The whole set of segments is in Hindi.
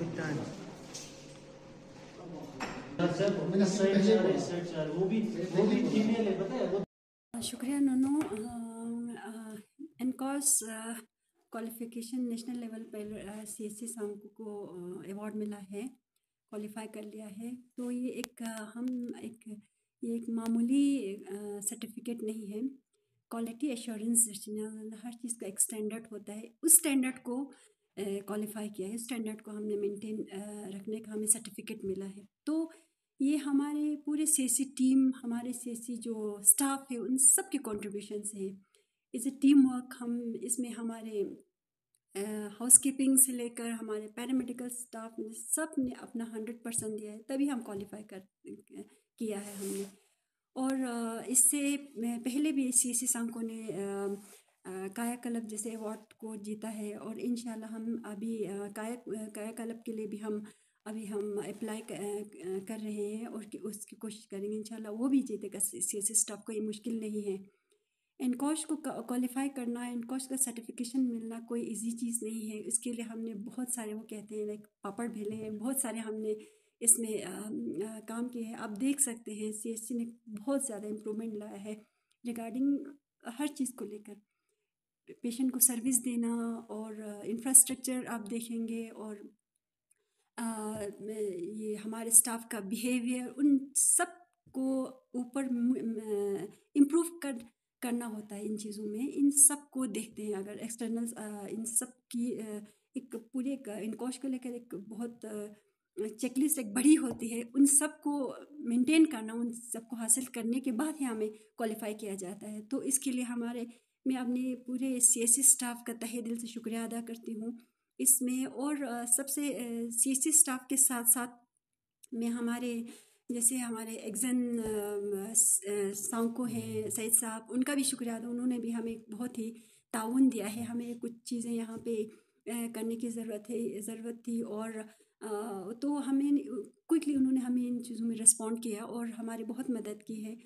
फुटान शुक्रिया नोनो। एनकॉस क्वालिफिकेशन नेशनल लेवल पर CSC सांको को अवार्ड मिला है, क्वालिफाई कर लिया है। तो ये एक मामूली सर्टिफिकेट नहीं है। क्वालिटी एश्योरेंस हर चीज़ का एक स्टैंडर्ड होता है, उस स्टैंडर्ड को क्वालिफाई किया है, स्टैंडर्ड को हमने मेंटेन रखने का हमें सर्टिफिकेट मिला है। तो ये हमारे पूरे CSC टीम, हमारे CSC जो स्टाफ है उन सब के कॉन्ट्रीब्यूशन है। Is a team work. हम इसमें हमारे हाउसकीपिंग से लेकर हमारे पैरामेडिकल स्टाफ सब ने अपना 100% दिया है, तभी हम क्वालिफाई किया है हमने। और इससे पहले भी CSC सांको ने कायाकल्प जैसे अवार्ड को जीता है, और इंशाल्लाह हम अभी कायाकल्प के लिए भी हम अप्लाई कर रहे हैं और उसकी कोशिश करेंगे इंशाल्लाह वो भी जीतेगा। CSC स्टाफ को ये मुश्किल नहीं है। एनकॉश को क्वालिफाई करना, एनकॉश का सर्टिफिकेशन मिलना कोई इजी चीज़ नहीं है। इसके लिए हमने बहुत सारे, वो कहते हैं लाइक पापड़ बेले हैं, बहुत सारे हमने इसमें काम किए हैं। आप देख सकते हैं CSC ने बहुत ज़्यादा इम्प्रूवमेंट लाया है रिगार्डिंग हर चीज़ को लेकर, पेशेंट को सर्विस देना और इंफ्रास्ट्रक्चर आप देखेंगे, और ये हमारे स्टाफ का बिहेवियर, उन सब को ऊपर इम्प्रूव करना होता है। इन चीज़ों में इन सब को देखते हैं। अगर एक्सटर्नल इन सब की एक पूरे इनकॉश को लेकर एक बहुत चेकलिस्ट एक बड़ी होती है, उन सब को मेंटेन करना, उन सब को हासिल करने के बाद ही हमें क्वालिफाई किया जाता है। तो इसके लिए मैं अपने पूरे CSC स्टाफ का तहे दिल से शुक्रिया अदा करती हूँ इसमें। और सबसे CSC स्टाफ के साथ साथ मैं जैसे हमारे एग्जन सांको हैं सईद साहब, उनका भी शुक्रिया अदा। उन्होंने भी हमें बहुत ही ताउन दिया है। हमें कुछ चीज़ें यहाँ पे करने की ज़रूरत थी, और तो हमें क्विकली उन्होंने हमें इन चीज़ों में रिस्पॉन्ड किया और हमारी बहुत मदद की है।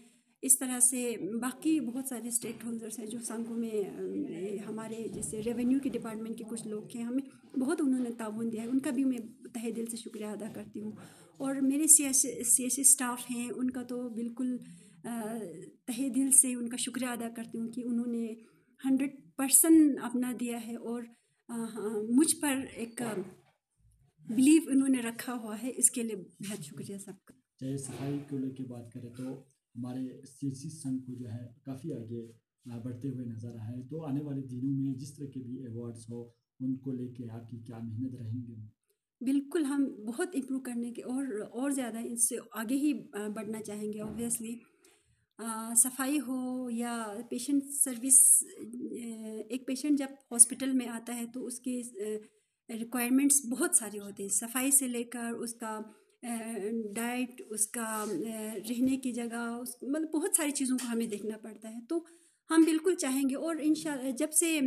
इस तरह से बाकी बहुत सारे स्टेक होल्डर्स हैं जो सांको में हमारे जैसे रेवेन्यू के डिपार्टमेंट के कुछ लोग हैं, हमें बहुत उन्होंने ताउन दिया है, उनका भी मैं तहे दिल से शुक्रिया अदा करती हूँ। और मेरे CSC स्टाफ हैं, उनका तो बिल्कुल तहे दिल से उनका शुक्रिया अदा करती हूँ कि उन्होंने 100% अपना दिया है, और मुझ पर एक बिलीव उन्होंने रखा हुआ है। इसके लिए बहुत शुक्रिया सबका। चाहे सफाई को लेकर बात करें तो हमारे CSC संघ को जो है काफ़ी आगे बढ़ते हुए नज़र आए। तो आने वाले दिनों में जिस तरह के भी अवार्ड्स हो, उनको लेके आपकी क्या मेहनत रहेंगे? बिल्कुल, हम बहुत इम्प्रूव करने के और ज़्यादा इससे आगे ही बढ़ना चाहेंगे। ऑब्वियसली सफाई हो या पेशेंट सर्विस, एक पेशेंट जब हॉस्पिटल में आता है तो उसके रिक्वायरमेंट्स बहुत सारे होते हैं, सफाई से लेकर उसका डाइट, उसका रहने की जगह, मतलब बहुत सारी चीज़ों को हमें देखना पड़ता है। तो हम बिल्कुल चाहेंगे, और इंशाल्लाह जब से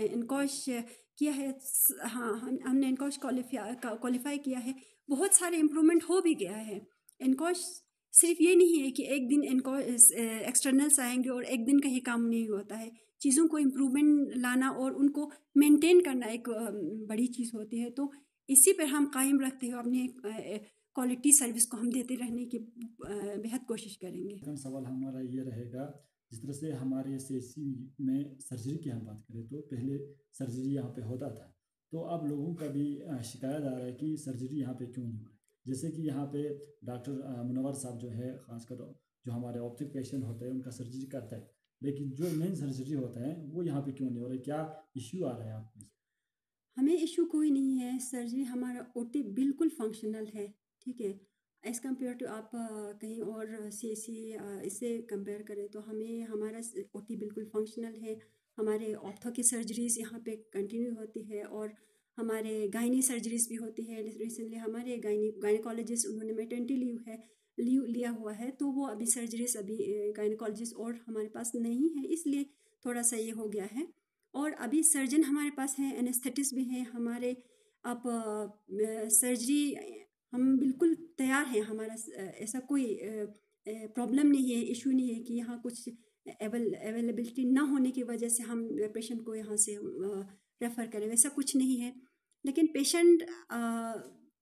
इनकॉश किया है, हाँ हमने इनकॉश क्वालिफाई किया है, बहुत सारे इम्प्रूवमेंट हो भी गया है। इनकॉश सिर्फ ये नहीं है कि एक दिन इनकॉश एक्सटर्नल्स आएंगे और एक दिन का ही काम नहीं होता है। चीज़ों को इम्प्रूवमेंट लाना और उनको मेंटेन करना एक बड़ी चीज़ होती है। तो इसी पर हम कायम रखते हुए अपनी क्वालिटी सर्विस को हम देते रहने की बेहद कोशिश करेंगे। सवाल हमारा ये रहेगा, जिस तरह से हमारे CSC में सर्जरी की हम बात करें तो पहले सर्जरी यहाँ पे होता था, तो अब लोगों का भी शिकायत आ रहा है कि सर्जरी यहाँ पे क्यों नहीं हो रही। जैसे कि यहाँ पे डॉक्टर मुनव्वर साहब जो है, ख़ासकर जो हमारे ऑप्टिक पेशेंट होते हैं उनका सर्जरी करता है, लेकिन जो मेन सर्जरी होता है वो यहाँ पे क्यों नहीं हो रहा है? क्या इश्यू आ रहा है आपको? हमें इशू कोई नहीं है। सर्जरी हमारा OT बिल्कुल फंक्शनल है, ठीक है। एज़ कम्पेयर टू आप कहीं और CSC इससे कंपेयर करें तो हमारा OT बिल्कुल फंक्शनल है। हमारे ऑर्थो की सर्जरीज़ यहाँ पे कंटिन्यू होती है, और हमारे गायनी सर्जरीज़ भी होती है। रिसेंटली हमारे गायनिकोलॉजिस्ट उन्होंने मैटरनिटी लीव लिया हुआ है, तो वो अभी सर्जरीज गायनिकोलॉजिस्ट और हमारे पास नहीं है, इसलिए थोड़ा सा ये हो गया है। और अभी सर्जन हमारे पास हैं, एनेस्थेटिस्ट भी हैं हमारे। अब सर्जरी हम बिल्कुल तैयार हैं। हमारा ऐसा कोई प्रॉब्लम नहीं है, इशू नहीं है कि यहाँ कुछ अवेलेबिलिटी ना होने की वजह से हम पेशेंट को यहाँ से रेफ़र करें, वैसा कुछ नहीं है। लेकिन पेशेंट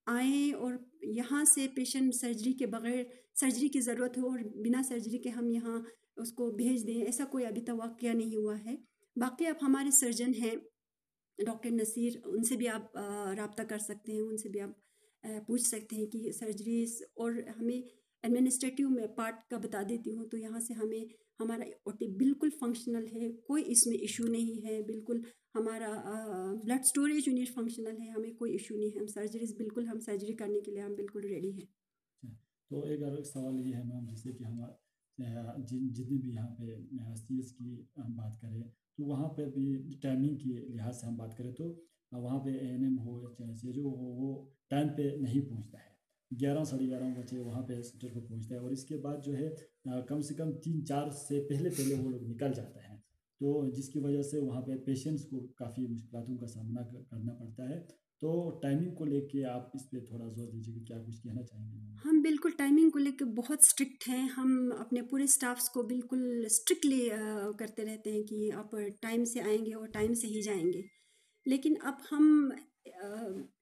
आए और यहाँ से पेशेंट सर्जरी के बगैर, सर्जरी की ज़रूरत हो और बिना सर्जरी के हम यहाँ उसको भेज दें, ऐसा कोई अभी तक वाक़या नहीं हुआ है। बाकी आप हमारे सर्जन हैं डॉक्टर नसीर, उनसे भी आप राब्ता कर सकते हैं, उनसे भी आप पूछ सकते हैं कि सर्जरीज, और हमें एडमिनिस्ट्रेटिव में पार्ट का बता देती हूँ, तो यहाँ से हमें हमारा ओटी बिल्कुल फंक्शनल है, कोई इसमें इशू नहीं है, बिल्कुल हमारा ब्लड स्टोरेज यूनिट फंक्शनल है, हमें कोई इशू नहीं है, हम सर्जरीज बिल्कुल, हम सर्जरी करने के लिए हम बिल्कुल रेडी हैं। तो एक और सवाल ये है मैम, जैसे कि हम जितने भी यहाँ पे CS की हम बात करें, तो वहाँ पे भी टाइमिंग के लिहाज से हम बात करें तो वहाँ पे ANM हो चाहे CHO हो, वो टाइम पे नहीं पहुँचता है। 11 साढ़े 11 बजे वहाँ पे सेंटर पे पहुँचता है, और इसके बाद जो है कम से कम 3-4 से पहले पहले वो लोग निकल जाते हैं। तो जिसकी वजह से वहाँ पे पेशेंट्स को काफ़ी मुश्किलों का सामना करना पड़ता है। तो टाइमिंग को लेके आप इस पे थोड़ा जोर दीजिए कि क्या कुछ कहना चाहेंगे? हम बिल्कुल टाइमिंग को लेकर बहुत स्ट्रिक्ट हैं, हम अपने पूरे स्टाफ्स को बिल्कुल स्ट्रिक्टली करते रहते हैं कि आप टाइम से आएंगे और टाइम से ही जाएंगे। लेकिन अब हम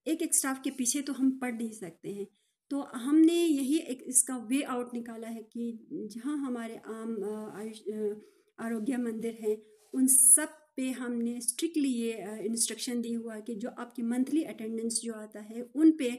एक एक स्टाफ के पीछे तो हम पढ़ नहीं सकते हैं, तो हमने यही एक इसका वे आउट निकाला है कि जहाँ हमारे आम आरोग्य मंदिर हैं, उन सब पे हमने स्ट्रिक्टली ये इंस्ट्रक्शन दी हुआ है कि जो आपकी मंथली अटेंडेंस जो आता है उन पे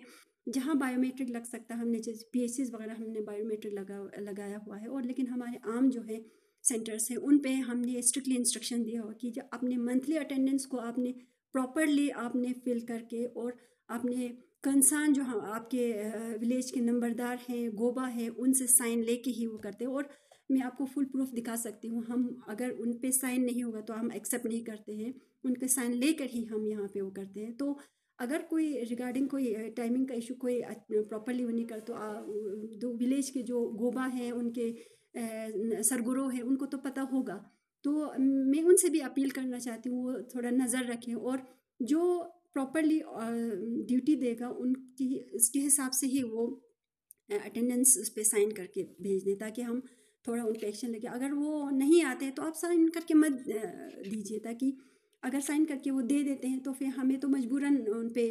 जहाँ बायोमेट्रिक लग सकता है, हमने जैसे PHCs वगैरह हमने बायोमेट्रिक लगाया हुआ है, और लेकिन हमारे आम जो है सेंटर्स हैं उन पे हमने स्ट्रिक्टली इंस्ट्रक्शन दिया हुआ कि जो अपने मंथली अटेंडेंस को आपने प्रॉपरली आपने फिल करके, और आपने कंसर्न जो हम आपके विलेज के नंबरदार हैं, गोबा है, उनसे साइन लेके ही वो करते हैं। और मैं आपको फुल प्रूफ दिखा सकती हूँ, हम अगर उन पे साइन नहीं होगा तो हम एक्सेप्ट नहीं करते हैं, उनके साइन लेकर ही हम यहाँ पे वो करते हैं। तो अगर कोई रिगार्डिंग कोई टाइमिंग का इशू कोई प्रॉपरली वो नहीं कर, तो दो विलेज के जो गोबा हैं, उनके सरगुरो हैं, उनको तो पता होगा। तो मैं उनसे भी अपील करना चाहती हूँ वो थोड़ा नज़र रखें, और जो प्रॉपरली ड्यूटी देगा उनकी इसके हिसाब से ही वो अटेंडेंस उस पर साइन करके भेज दें, ताकि हम थोड़ा उन पर एक्शन लेके, अगर वो नहीं आते तो आप साइन करके मत दीजिए, ताकि अगर साइन करके वो दे देते हैं तो फिर हमें तो मजबूरन उन पे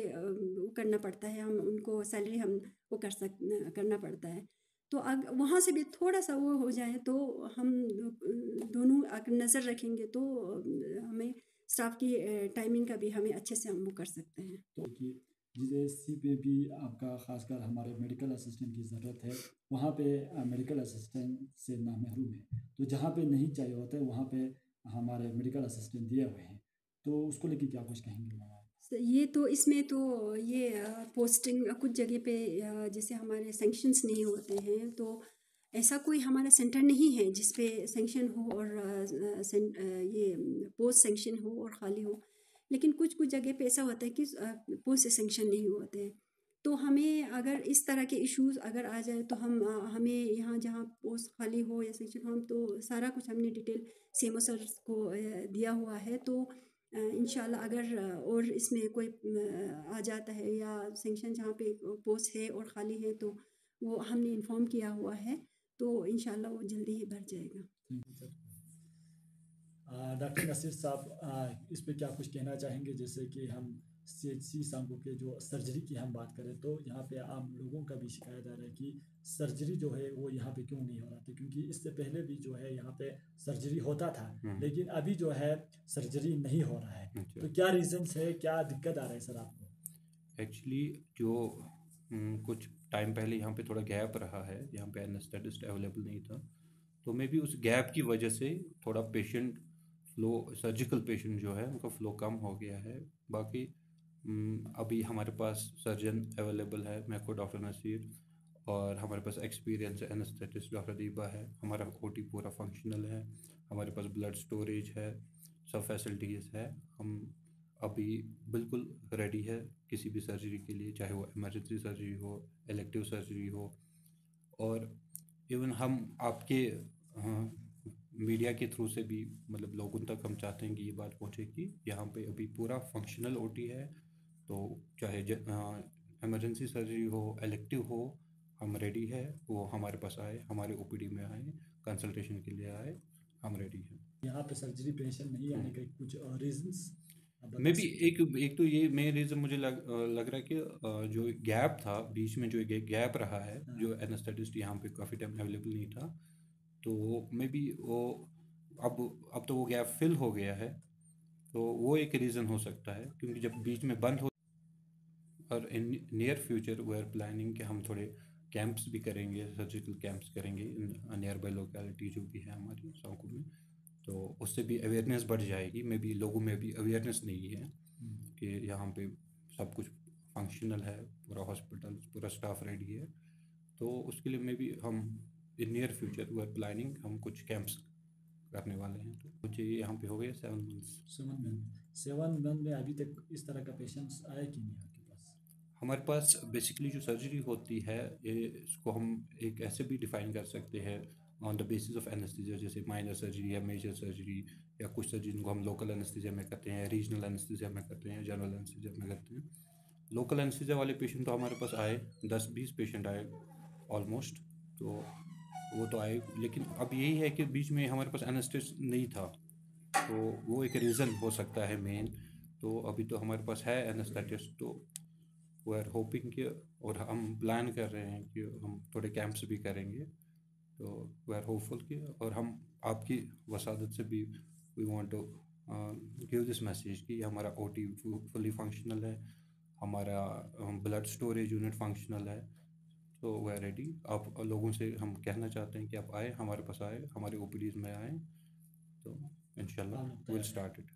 वो करना पड़ता है, हम उनको सैलरी हम वो करना पड़ता है। तो वहाँ से भी थोड़ा सा वो हो जाए तो हम दोनों अगर नज़र रखेंगे तो हमें स्टाफ की टाइमिंग का भी हमें अच्छे से हम वो कर सकते हैं। तो कि GSC पे भी आपका खासकर हमारे मेडिकल असिस्टेंट की ज़रूरत है, वहाँ पे मेडिकल असिस्टेंट से नामहरूम है, तो जहाँ पे नहीं चाहिए होता है वहाँ पे हमारे मेडिकल असिस्टेंट दिए हुए हैं, तो उसको लेके क्या कुछ कहेंगे मैम? ये तो इसमें तो ये पोस्टिंग कुछ जगह पे जैसे हमारे सेंक्शंस नहीं होते हैं, तो ऐसा कोई हमारा सेंटर नहीं है जिस पे सेंक्शन हो और ये पोस्ट सेंक्शन हो और ख़ाली हो। लेकिन कुछ कुछ जगह पे ऐसा होता है कि पोस्ट सेंक्शन नहीं होते हैं, तो हमें अगर इस तरह के इश्यूज अगर आ जाए तो हम हमें यहाँ जहाँ पोस्ट खाली हो या सेक्शन हो, हम तो सारा कुछ हमने डिटेल CMO सर को दिया हुआ है। तो इंशाल्लाह अगर और इसमें कोई आ जाता है या सेक्शन जहाँ पे पोस्ट है और ख़ाली है तो वो हमने इन्फॉर्म किया हुआ है, तो इंशाल्लाह वो जल्दी ही भर जाएगा। डॉक्टर नसीर साहब, इस पे क्या कुछ कहना चाहेंगे? जैसे कि हम CHC सांगो के जो सर्जरी की हम बात करें तो यहाँ पे आम लोगों का भी शिकायत आ रहा है कि सर्जरी जो है वो यहाँ पे क्यों नहीं हो रहा था, क्योंकि इससे पहले भी जो है यहाँ पे सर्जरी होता था, लेकिन अभी जो है सर्जरी नहीं हो रहा है। तो क्या रीजंस है, क्या दिक्कत आ रहा है सर आपको? एक्चुअली जो कुछ टाइम पहले यहाँ पे थोड़ा गैप रहा है, यहाँ पे एनेस्थेटिस्ट अवेलेबल नहीं था, तो मे बी उस गैप की वजह से थोड़ा पेशेंट फ्लो, सर्जिकल पेशेंट जो है उनका फ्लो कम हो गया है। बाकी अभी हमारे पास सर्जन अवेलेबल है, मैं को डॉक्टर नसीर, और हमारे पास एक्सपीरियंस एनेस्थेटिस्ट डॉक्टर दीबा है, हमारा OT पूरा फंक्शनल है, हमारे पास ब्लड स्टोरेज है, सब फैसिलिटीज़ है। हम अभी बिल्कुल रेडी है किसी भी सर्जरी के लिए, चाहे वो इमरजेंसी सर्जरी हो, इलेक्टिव सर्जरी हो, और इवन हम आपके मीडिया के थ्रू से भी मतलब लोगों तक हम चाहते हैं कि ये बात पहुँचे कि यहाँ पे अभी पूरा फंक्शनल OT है। तो चाहे इमरजेंसी सर्जरी हो, इलेक्टिव हो, हम रेडी है, वो हमारे पास आए, हमारे OPD में आए, कंसल्टेशन के लिए आए, हम रेडी हैं। यहाँ पे सर्जरी पेशेंट नहीं आने के कुछ रीजंस? आप बता मे बी सकते एक एक तो ये मेन रीज़न मुझे लग रहा है कि जो गैप था बीच में, जो एक गैप रहा है, हैं? जो हाँ, एनेस्थेटिस्ट यहाँ पे काफ़ी टाइम अवेलेबल नहीं था, तो मे बी वो अब तो वो गैप फिल हो गया है, तो वो एक रीज़न हो सकता है, क्योंकि जब बीच में बंद हो। और in near future we are planning कि हम थोड़े कैंप्स भी करेंगे, सर्जिकल कैंप्स करेंगे इन नियर बाई लोकेलिटी जो भी है हमारी सांकू में, तो उससे भी अवेयरनेस बढ़ जाएगी। मे बी लोगों में भी अवेयरनेस नहीं है कि यहाँ पे सब कुछ फंक्शनल है, पूरा हॉस्पिटल, पूरा स्टाफ रेडी है, तो उसके लिए मे बी हम in near future we are planning हम कुछ कैंप्स करने वाले हैं। तो मुझे यहाँ पे हो गए 7 मंथ्स। 7 मंथ में अभी तक इस तरह का पेशेंट्स आए कि नहीं आपके पास? हमारे पास बेसिकली जो सर्जरी होती है, इसको हम एक ऐसे भी डिफ़ाइन कर सकते हैं on the basis of anaesthesia, जैसे माइनर सर्जरी या मेजर सर्जरी, या कुछ सर्जरी को हम लोकल एनेस्थीसिया में करते हैं, रीजनल एनेस्थीसिया में करते हैं, जनरल एनेस्थीसिया में करते हैं। लोकल एनेस्थीसिया वाले पेशेंट तो हमारे पास आए, 10-20 पेशेंट आए ऑलमोस्ट, तो वो तो आए, लेकिन अब यही है कि बीच में हमारे पास एनेस्थेसिस्ट नहीं था, तो वो एक रीज़न हो सकता है मेन। तो अभी तो हमारे पास है एनेस्थेटिस्ट, तो वी आर होपिंग कि, और हम प्लान कर रहे हैं कि हम थोड़े कैंप्स भी करेंगे, तो वी आर होपफुल कि, और हम आपकी वसादत से भी we want to give this message कि हमारा ओटी फुली फंक्शनल है, हमारा ब्लड स्टोरेज यूनिट फंक्शनल है, तो वी आर रेडी। आप लोगों से हम कहना चाहते हैं कि आप आए, हमारे पास आए, हमारे ओपीडीज में आए, तो इंशाल्लाह आप लोग विल तैयार हैं। Start it.